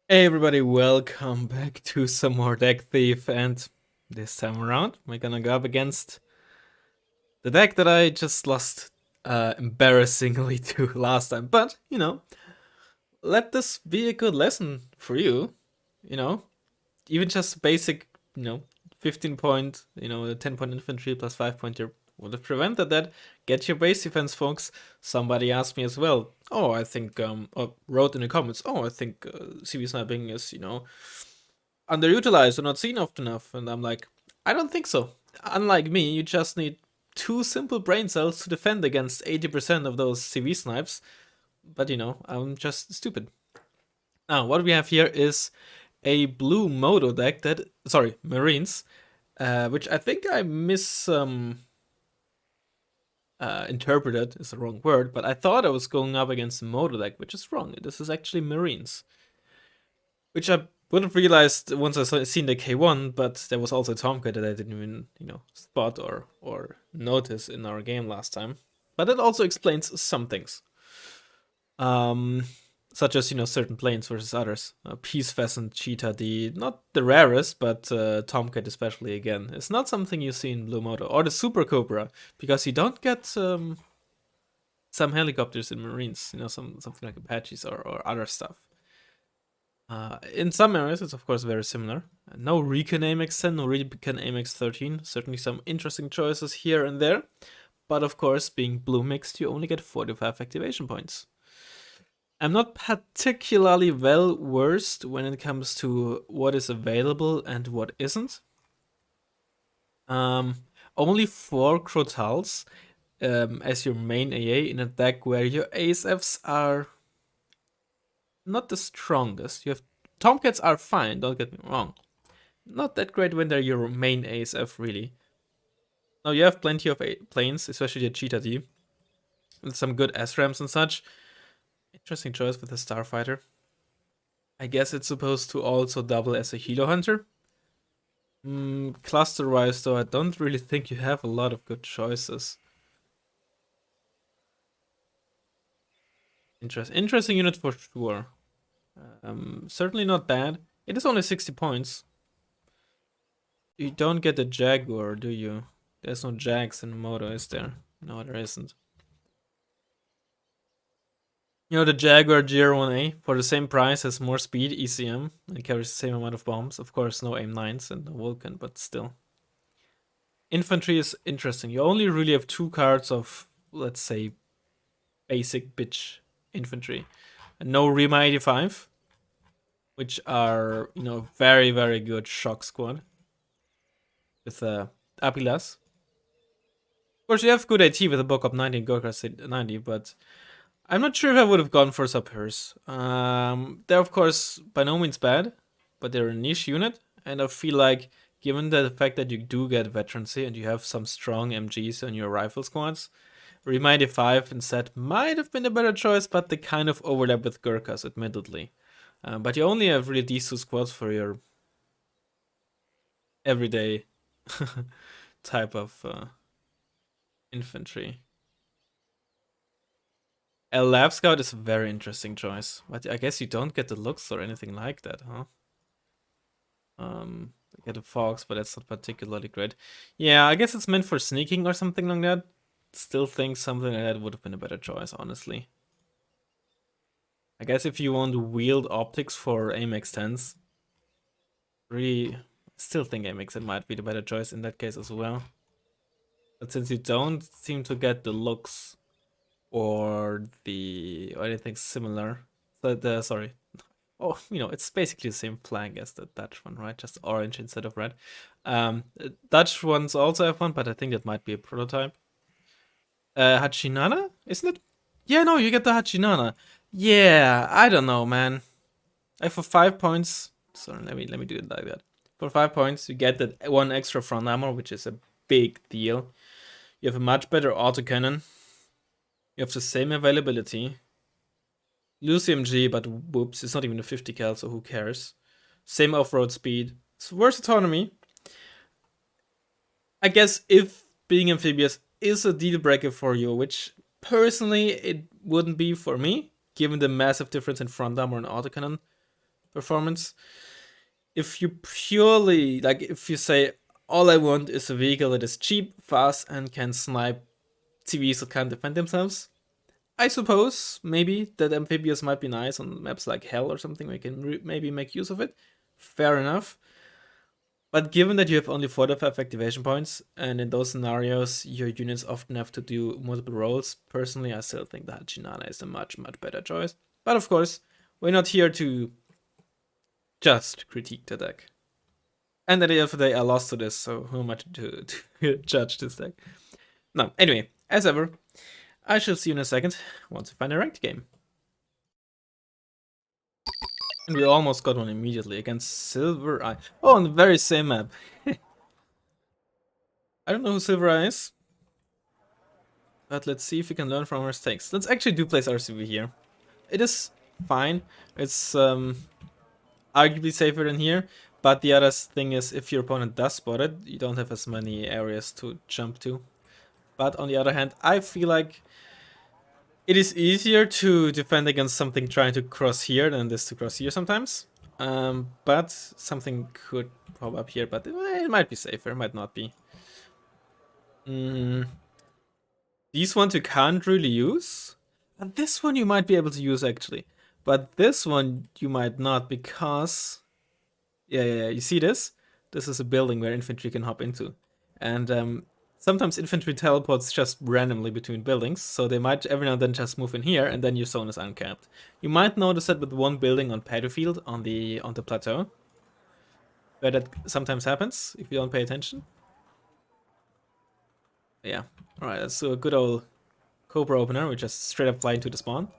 Hey everybody, welcome back to some more Deck Thief, and this time around we're gonna go up against the deck that I just lost embarrassingly to last time. But, let this be a good lesson for you, you know, even just basic, 15 point, 10-point infantry plus 5 point here would have prevented that. Get your base defense, folks. Somebody asked me as well. Oh, I think, or wrote in the comments, oh, I think CV sniping is, underutilized or not seen often enough. And I'm like, I don't think so. Unlike me, you just need two simple brain cells to defend against 80% of those CV snipes. But I'm just stupid. Now, what we have here is a blue Modo deck Marines, which I think I interpreted is the wrong word, but I thought I was going up against the Modo deck, which is wrong. This is actually Marines, which I would have realized once I seen the K1, but there was also a Tomcat that I didn't even spot or notice in our game last time. But that also explains some things. Um, Such as certain planes versus others. Peace Pheasant, Cheetah, not the rarest, but Tomcat especially again. It's not something you see in Blue Moto or the Super Cobra because you don't get some helicopters in Marines. Something like Apaches or other stuff. In some areas, it's of course very similar. No Recon AMX 10, no Recon AMX 13. Certainly some interesting choices here and there. But of course, being blue mixed, you only get 45 activation points. I'm not particularly well versed when it comes to what is available and what isn't. Only 4 Crotals as your main AA in a deck where your ASFs are not the strongest. You have Tomcats are fine, don't get me wrong. Not that great when they're your main ASF, really. Now you have plenty of planes, especially the Cheetah D, and some good SRAMs and such. Interesting choice with the Starfighter. I guess it's supposed to also double as a Helo Hunter. Cluster-wise, though, I don't really think you have a lot of good choices. Interesting unit for sure. Certainly not bad. It is only 60 points. You don't get the Jaguar, do you? There's no Jags in Moto, is there? No, there isn't. The Jaguar GR1A, for the same price, has more speed, ECM, and carries the same amount of bombs. Of course, no AIM-9s and no Vulcan, but still. Infantry is interesting. You only really have 2 cards of, let's say, basic bitch infantry. And no Rima 85, which are, very, very good shock squad. With Apilas. Of course, you have good AT with a Bokop 90 and Gorka 90, but I'm not sure if I would have gone for Sapers. They're, of course, by no means bad, but they're a niche unit, and I feel like, given the fact that you do get veterancy and you have some strong MGs on your rifle squads, Remind 5 instead might have been a better choice, but they kind of overlap with Gurkhas, admittedly. But you only have really these 2 squads for your everyday type of infantry. A Lab Scout is a very interesting choice, but I guess you don't get the looks or anything like that, huh? Get a Fox, but that's not particularly great. Yeah, I guess it's meant for sneaking or something like that. Still think something like that would have been a better choice, honestly. I guess if you want to wield optics for AMX 10s, really still think AMX 10 might be the better choice in that case as well. But since you don't seem to get the looks or anything similar, sorry. Oh, it's basically the same flag as the Dutch one, right? Just orange instead of red. Dutch ones also have one, but I think that might be a prototype. Hachinana, isn't it? Yeah, no, you get the Hachinana. Yeah, I don't know, man. For 5 points, sorry, let me do it like that. For 5 points, you get that 1 extra front armor, which is a big deal. You have a much better autocannon. You have the same availability. Lose MG, but whoops, it's not even a 50 cal, so who cares? Same off-road speed. It's worse autonomy. I guess if being amphibious is a deal breaker for you, which personally it wouldn't be for me, given the massive difference in front armor and autocannon. performance. If you purely, like, if you say, all I want is a vehicle that is cheap, fast, and can snipe TVs that can't defend themselves, I suppose maybe that amphibious might be nice on maps like Hell or something. We can maybe make use of it. Fair enough. But given that you have only 4 to 5 activation points, and in those scenarios your units often have to do multiple roles, personally I still think that Hachinana is a much, much better choice. But of course, we're not here to just critique the deck. And at the end of the day, I lost to this, so who am I to judge this deck? No, anyway, as ever, I shall see you in a second once we find a ranked game. And we almost got one immediately against Silver Eye. Oh, on the very same map. I don't know who Silver Eye is, but let's see if we can learn from our mistakes. Let's actually do place RCV here. It is fine. It's arguably safer than here, but the other thing is if your opponent does spot it, you don't have as many areas to jump to. But on the other hand, I feel like it is easier to defend against something trying to cross here than it is to cross here sometimes. But something could pop up here, but it might be safer, it might not be. These ones you can't really use. And this one you might be able to use actually. But this one you might not because... Yeah, you see this? This is a building where infantry can hop into. And sometimes infantry teleports just randomly between buildings, so they might every now and then just move in here, and then your zone is uncapped. You might notice that with one building on Battlefield on the plateau, where that sometimes happens if you don't pay attention. Yeah, alright, let's do a good old Cobra opener. We just straight up fly into the spawn.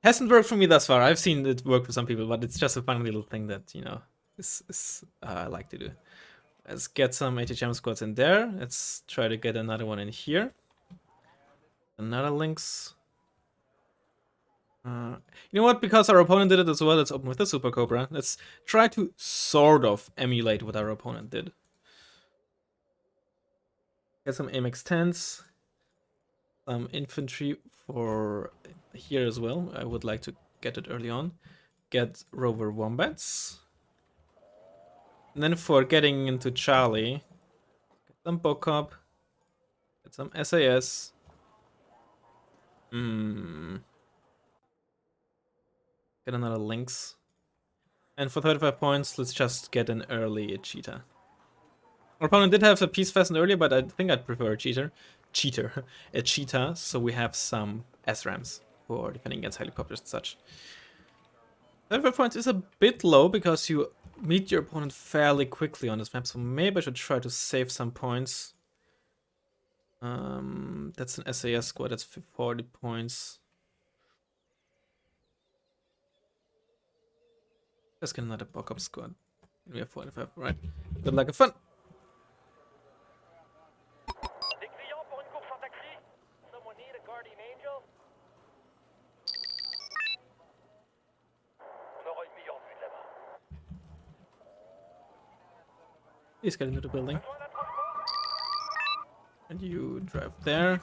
Hasn't worked for me thus far. I've seen it work for some people, but it's just a fun little thing that, you know, I like to do. Let's get some HHM squads in there. Let's try to get another one in here. Another Lynx. You know what? Because our opponent did it as well, let's open with the Super Cobra. Let's try to sort of emulate what our opponent did. Get some AMX 10s. Some infantry for here as well. I would like to get it early on. Get Rover Wombats. And then for getting into Charlie, get some Bocop. Get some SAS. Get another Lynx. And for 35 points, let's just get an early Cheetah. Our opponent did have a Peace Fastened earlier, but I think I'd prefer a Cheetah, so we have some SRAMs for defending against helicopters and such. 35 points is a bit low because you meet your opponent fairly quickly on this map, so maybe I should try to save some points. That's an SAS squad, that's 40 points. Let's get another Bockup squad. We have 45, right. Good luck and fun! Please get into the building. And you drive there.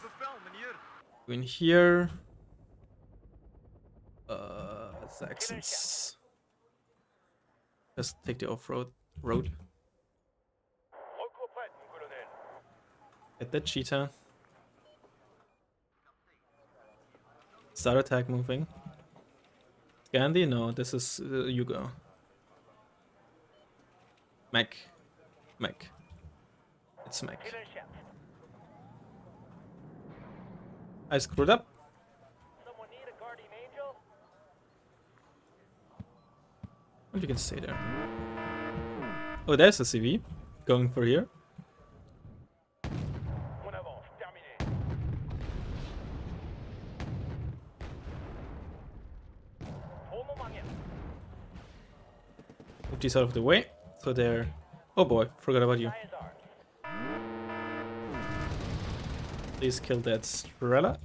Go in here. Saxons. Just take the off-road road. Get that Cheetah. Start attack moving. Scandi? No, this is Hugo. Mech. It's Mech. I screwed up. But you can stay there. Oh, there's a CV. Going for here. Move these out of the way. So they're... Oh boy, forgot about you. Please kill that Strela.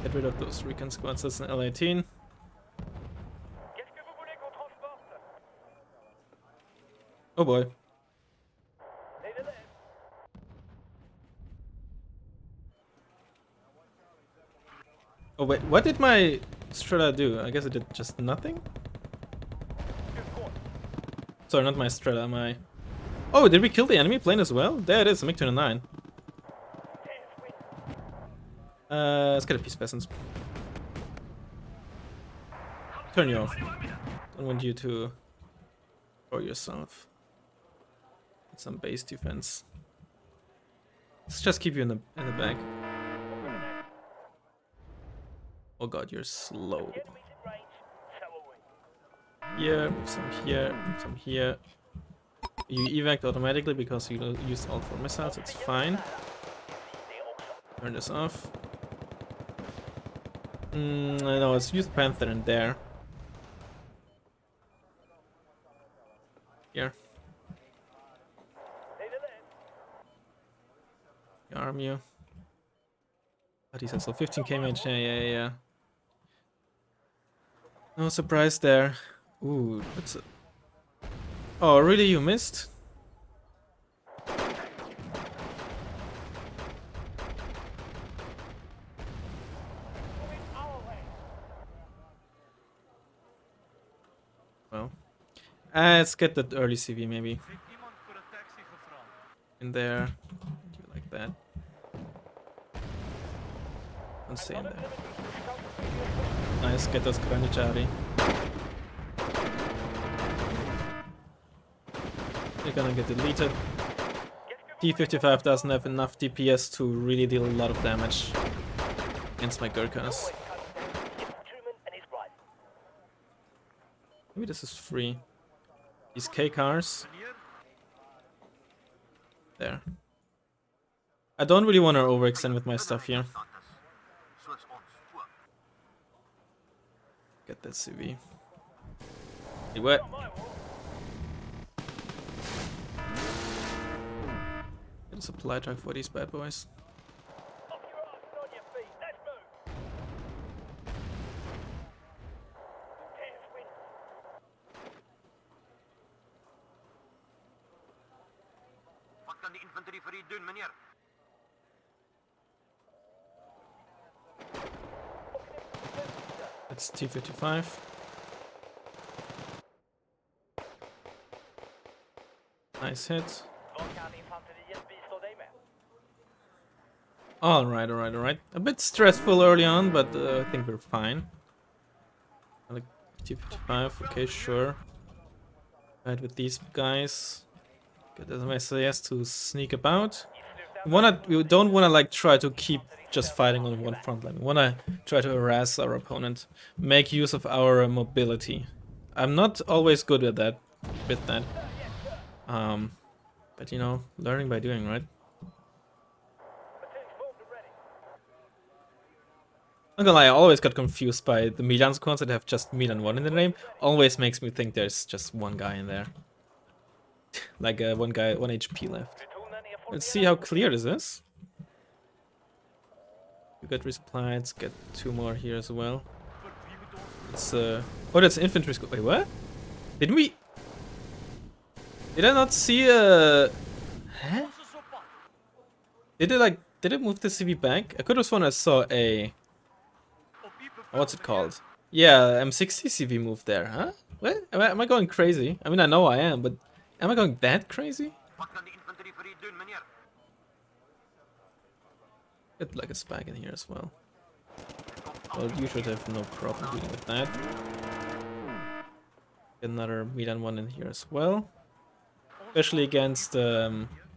Get rid of those recon squads. That's an L18. Oh boy. Oh wait, what did my Strela do? I guess it did just nothing? Sorry, not my Strela, my... Oh, did we kill the enemy plane as well? There it is, a MiG-29. Let's get a piece of peasants. Turn you off. Don't want you to throw yourself. Get some base defense. Let's just keep you in the back. Oh god, you're slow. Here, move some here, move some here. You evac automatically because you used all 4 missiles, it's fine. Turn this off. No, let's use Panther in there. Here. Arm you. But he says so 15k mage, yeah. No surprise there. Ooh, what's it? Oh, really? You missed? Well, let's get that early CV maybe. In there. Do you like that? Don't stay in there. Nice, get those Grandigiari. They're gonna get deleted. T-55 doesn't have enough DPS to really deal a lot of damage against my Gurkhas. Maybe this is free. These K cars. There. I don't really want to overextend with my stuff here. Get that CV. Hey, what? Get a supply truck for these bad boys. That's T-55. Nice hit. Alright. A bit stressful early on, but I think we're fine. Like T-55, okay, sure. Right, with these guys. Get the SAS to sneak about. We don't wanna like try to keep just fighting on one front line. We wanna try to harass our opponent, make use of our mobility. I'm not always good at that, but you know, learning by doing, right? Not gonna lie, I always got confused by the Milan squads that have just Milan 1 in the name. Always makes me think there's just one guy in there. Like one guy, 1 HP left. Let's see how clear this is. We got resupply, let's get 2 more here as well. It's oh, that's infantry squad. Wait, what? Didn't we? Did I not see a... Huh? Did it move the CV back? I could have sworn I saw a... What's it called? Yeah, M60 CV move there, huh? What? Am I going crazy? I mean, I know I am, but am I going that crazy? Get like a spike in here as well. Well, you should have no problem dealing with that. Get another Milan 1 in here as well. Especially against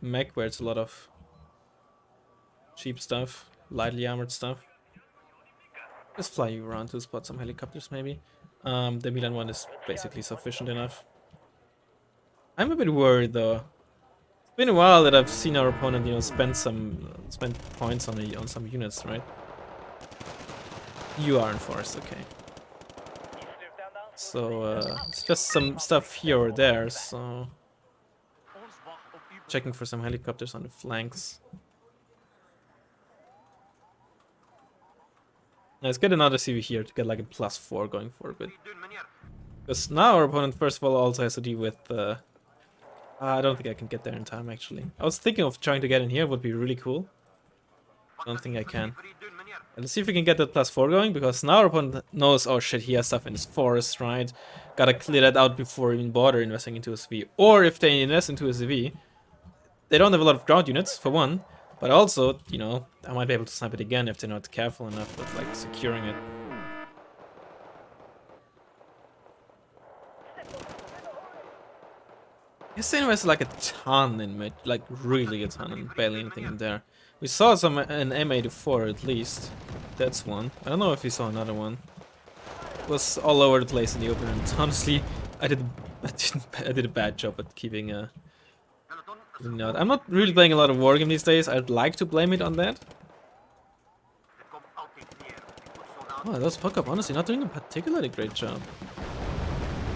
mech, where it's a lot of cheap stuff, lightly armored stuff. Just fly you around to spot some helicopters, maybe. The Milan 1 is basically sufficient enough. I'm a bit worried though. It's been a while that I've seen our opponent, you know, spend points on some units, right? You are enforced, okay. So it's just some stuff here or there. So checking for some helicopters on the flanks. Let's get another CV here to get like a +4 going for a bit. Because now our opponent, first of all, also has to deal with... I don't think I can get there in time, actually. I was thinking of trying to get in here, would be really cool. Don't think I can. And let's see if we can get that +4 going, because now our opponent knows, oh shit, he has stuff in his forest, right? Gotta clear that out before even bother investing into a CV. Or if they invest into a CV, they don't have a lot of ground units, for one, but also, you know, I might be able to snipe it again if they're not careful enough with, like, securing it. Guess they invested like a ton in mid, like really a ton, and barely anything in there. We saw some an M84 at least. That's one. I don't know if we saw another one. It was all over the place in the open, and honestly, I did a bad job at keeping note. I'm not really playing a lot of wargame these days. I'd like to blame it on that. Oh, those fuck up, honestly, not doing a particularly great job.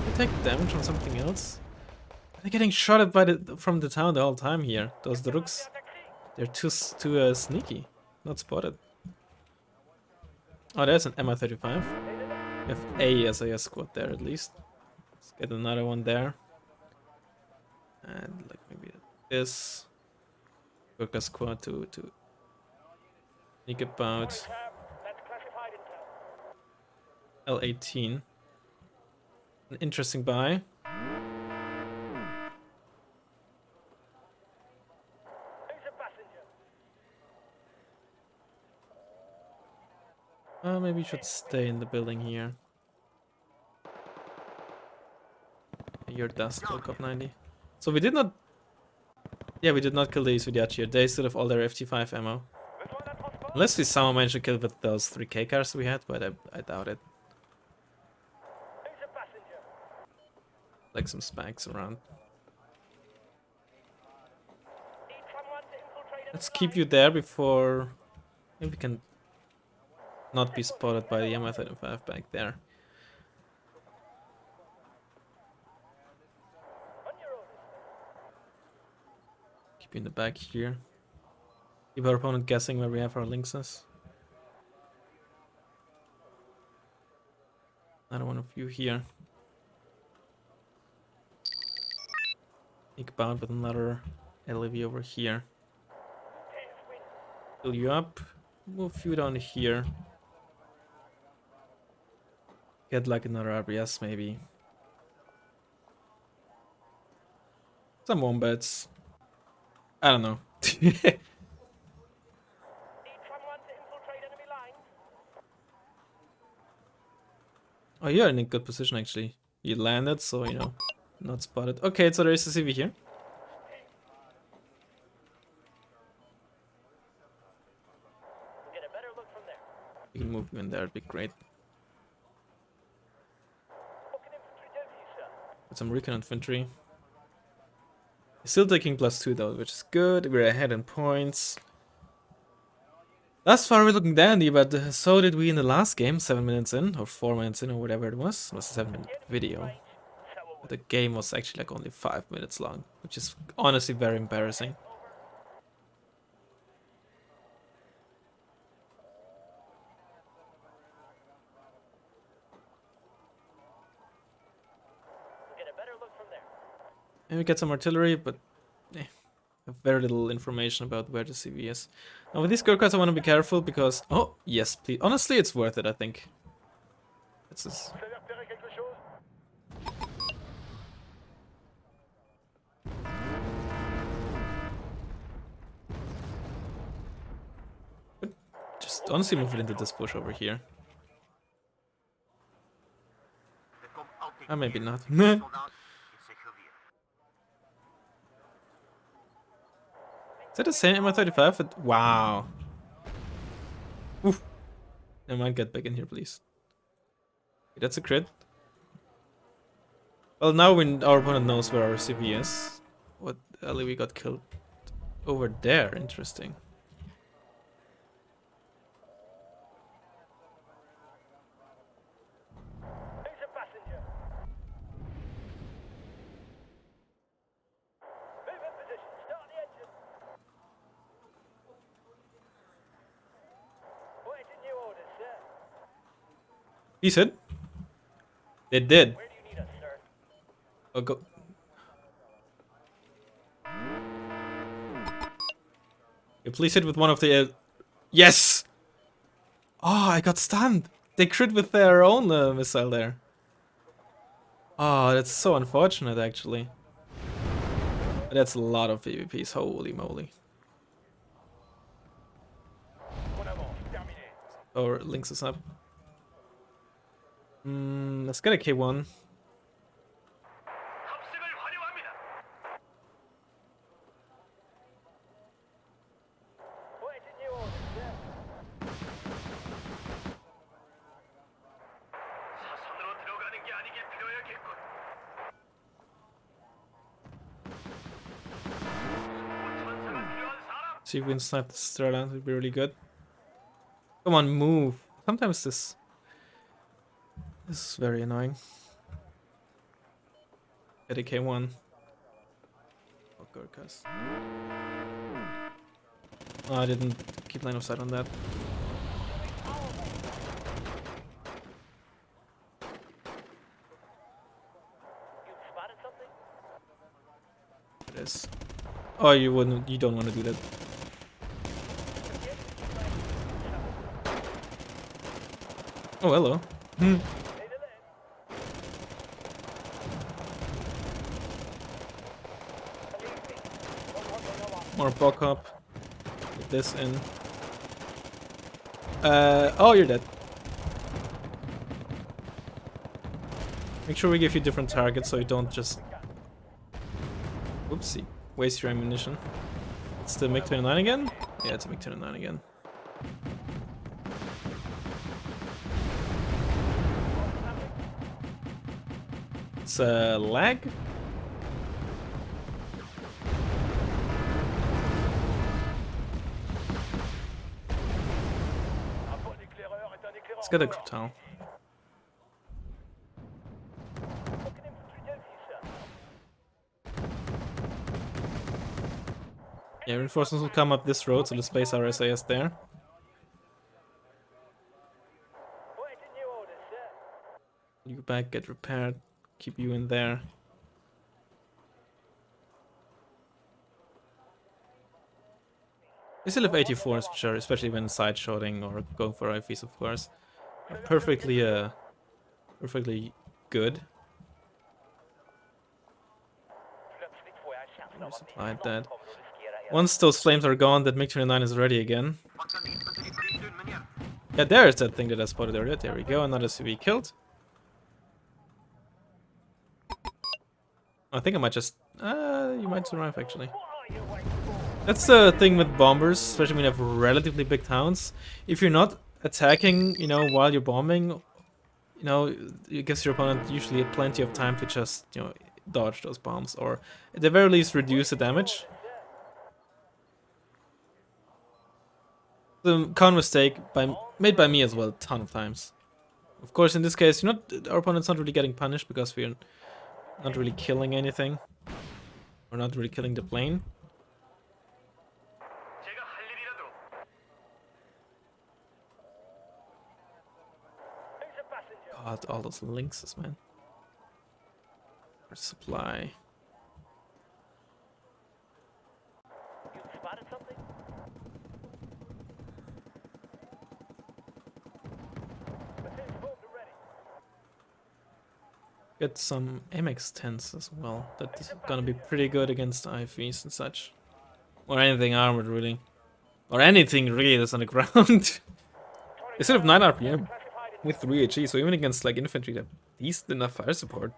They take damage from something else. They're getting shot at from the town the whole time here. Those rooks, they're too sneaky. Not spotted. Oh, there's an MI-35. We have a SAS squad there at least. Let's get another one there. And like maybe this Gurkha squad to sneak about. L18. An interesting buy. Maybe you should stay in the building here. Your dust will up 90. So we did not... Yeah, we did not kill the Isudiachi here. They still have all their FT5 ammo. Unless we somehow managed to kill with those 3K cars we had, but I doubt it. Like some spikes around. Let's keep you there before... Maybe we can not be spotted by the MI-35 back there. Keep you in the back here. Keep our opponent guessing where we have our lynxes. Another one of you here. Sneak bound with another LAV over here. Fill you up. Move you down here. Get like another RBS maybe. Some wombats. I don't know. Oh, you're in a good position actually. You landed, so you know, not spotted. Okay, so there is a CV here. You can move you in there, it'd be great. With some recon infantry. Still taking +2 though, which is good. We're ahead in points. Thus far we're looking dandy, but so did we in the last game, 7 minutes in, or 4 minutes in, or whatever it was. It was a 7-minute video. But the game was actually like only 5 minutes long, which is honestly very embarrassing. And we get some artillery, but have very little information about where the CV is. Now with these Gurkhas I want to be careful because... Oh, yes, please. Honestly, it's worth it, I think. This is... Just honestly move it into this bush over here. Maybe not. Is that the same MI-35? Wow. Oof. Never mind, get back in here, please. Okay, that's a crit. Well, now our opponent knows where our CV is. What LEV got killed over there? Interesting. He said they did. Oh, go. You please hit with one of the Yes! Oh, I got stunned. They crit with their own missile there. Oh, that's so unfortunate, actually. That's a lot of PvPs, holy moly. Or links us up. Let's get a K1. See if we can snipe the Starland, would be really good. Come on, move. Sometimes this is very annoying. Get a K1. Oh, Gurkhas. Oh, I didn't keep line of sight on that. It is. Oh, you don't want to do that. Oh, hello. More block up. Get this in. Oh, you're dead. Make sure we give you different targets so you don't just... Oopsie. Waste your ammunition. It's the MiG-29 again? Yeah, it's a MiG-29 again. It's a lag? Let's get a Crutal. Yeah, reinforcements will come up this road, so let's place our SAS there. You back, get repaired, keep you in there. We still have 84s, which are, especially when side-shotting or going for IVs, of course, are perfectly good. Supplied that. Once those flames are gone, that MiG-29 is ready again. Yeah, there's that thing that I spotted earlier. There we go, another CV killed. I think I might just... you might survive, actually. That's the thing with bombers, especially when you have relatively big towns. If you're not attacking, you know, while you're bombing, you know, it gives your opponent usually plenty of time to just, you know, dodge those bombs, or at the very least reduce the damage. The common mistake made by me as well a ton of times. Of course, in this case, our opponent's not really getting punished because we're not really killing anything. We're not really killing the plane. God, all those lynxes, man. Supply. Get some MX-10s as well. That's gonna be pretty good against IVs and such. Or anything armored, really. Or anything really that's on the ground. Instead of 9 RPM with 3 HE, so even against like infantry, they have decent enough fire support.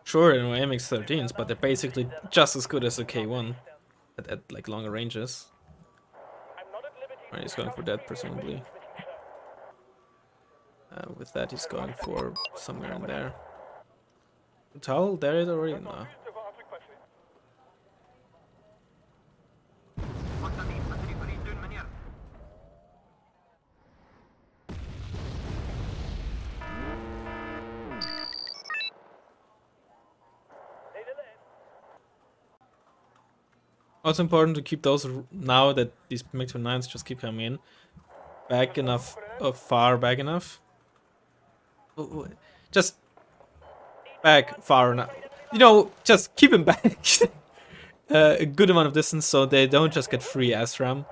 Sure, you know, MX-13s, but they're basically just as good as a K1 at like longer ranges. Alright, he's going for that, presumably. With that, he's going for somewhere in there. Towel, there is already? No. Also important to keep those, now that these MiG-29s just keep coming in, back enough, far back enough. Just back far enough. You know, just keep him back a good amount of distance so they don't just get free SRAM.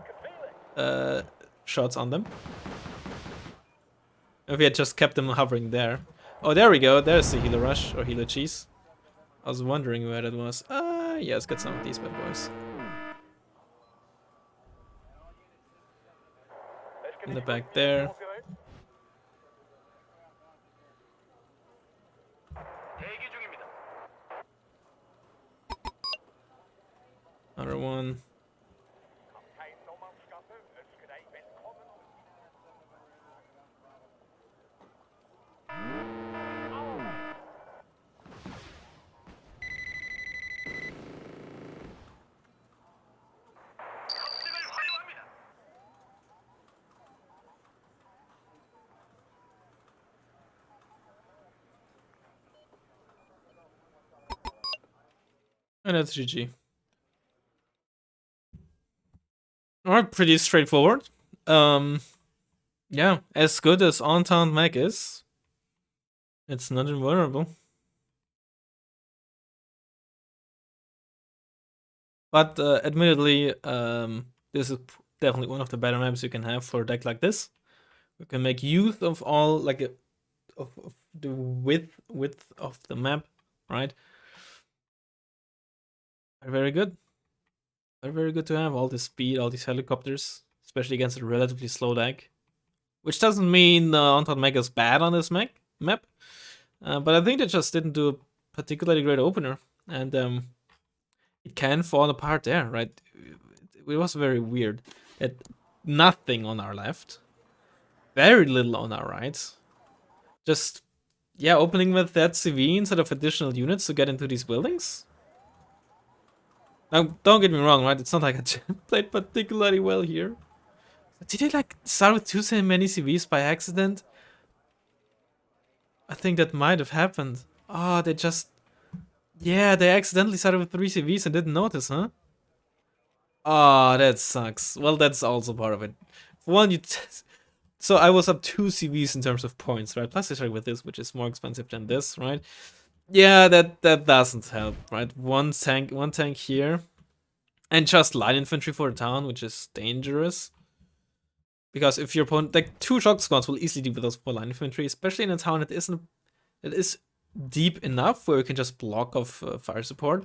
shots on them. If we had just kept them hovering there. Oh, there we go. There's the healer rush or healer cheese. I was wondering where that was. Yeah, let's get some of these bad boys. In the back there. Another one. And that's GG. Alright, pretty straightforward. Yeah, as good as on-town mech is, it's not invulnerable. But admittedly, this is definitely one of the better maps you can have for a deck like this. You can make use of all of the width of the map, right? Very good. Very good to have all this speed, all these helicopters, especially against a relatively slow deck. Which doesn't mean on-town mech is bad on this map, but I think they just didn't do a particularly great opener, and it can fall apart there, right? It was very weird that nothing on our left, very little on our right, just yeah, opening with that CV instead of additional units to get into these buildings. Now, don't get me wrong, right? It's not like I played particularly well here. Did they like start with too many CVs by accident? I think that might have happened. Oh, they just... Yeah, they accidentally started with 3 CVs and didn't notice, huh? Oh, that sucks. Well, that's also part of it. For one, so I was up 2 CVs in terms of points, right? Plus I started with this, which is more expensive than this, right? Yeah, that doesn't help, right? One tank here. And just light infantry for the town, which is dangerous. Because if your opponent, like 2 shock squads will easily deal with those 4 line infantry, especially in a town that is deep enough where you can just block off fire support.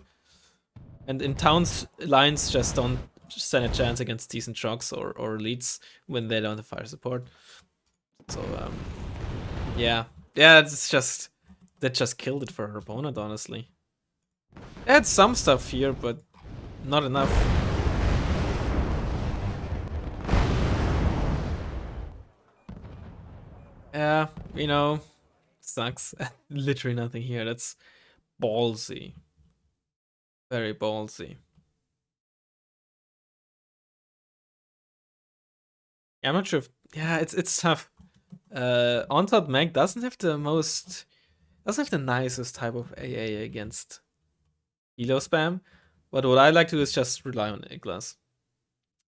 And in towns, lines just don't stand a chance against decent shocks or elites when they don't have fire support. So yeah, it's just that just killed it for her opponent, honestly. They had some stuff here, but not enough. Yeah, you know, sucks. Literally nothing here. That's ballsy. Very ballsy. Yeah, I'm not sure if... Yeah, it's tough. On-top Mag doesn't have the nicest type of AA against Elo spam. But what I like to do is just rely on Iglas.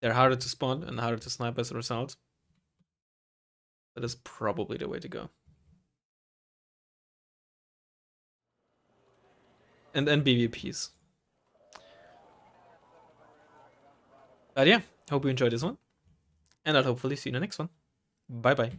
They're harder to spawn and harder to snipe as a result. That is probably the way to go. And then BVPs. But yeah, hope you enjoyed this one. And I'll hopefully see you in the next one. Bye bye.